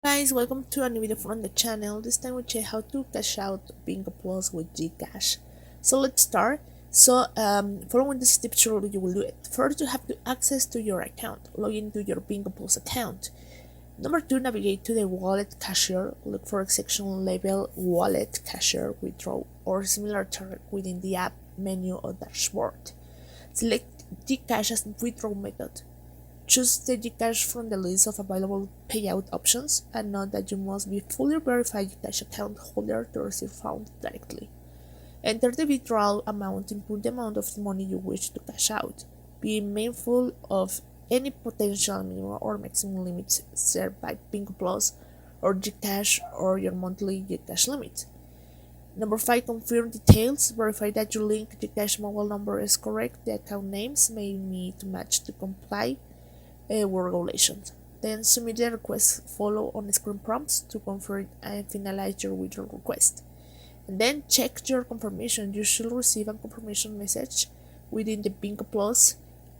Guys, welcome to a new video from the channel. This time we check how to cash out Bingo Plus with Gcash. So let's start. Following the steps surely you will do it. First, you have to access to your account. Log into your Bingo Plus account. Number 2, navigate to the wallet cashier. Look for a section labeled wallet cashier withdraw or similar term within the app menu or dashboard. Select Gcash as withdrawal method. Choose the Gcash from the list of available payout options, and note that you must be fully verified Gcash account holder to receive funds directly. Enter the withdrawal amount and put the amount of money you wish to cash out. Be mindful of any potential minimum or maximum limits set by Bingo Plus or Gcash or your monthly Gcash limit. Number 5, confirm details. Verify that your link Gcash mobile number is correct. The account names may need to match to comply with regulations. Then submit the request. Follow on screen prompts to confirm and finalize your withdrawal request. And then check your confirmation. You should receive a confirmation message within the Bingo Plus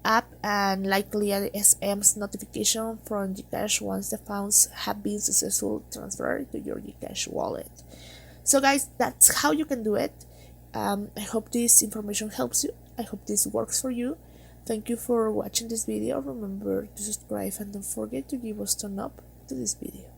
app and likely an SMS notification from Gcash once the funds have been successfully transferred to your Gcash wallet. So guys, that's how you can do it. I hope this information helps you. I hope this works for you. Thank you for watching this video. Remember to subscribe and don't forget to give us a thumbs up to this video.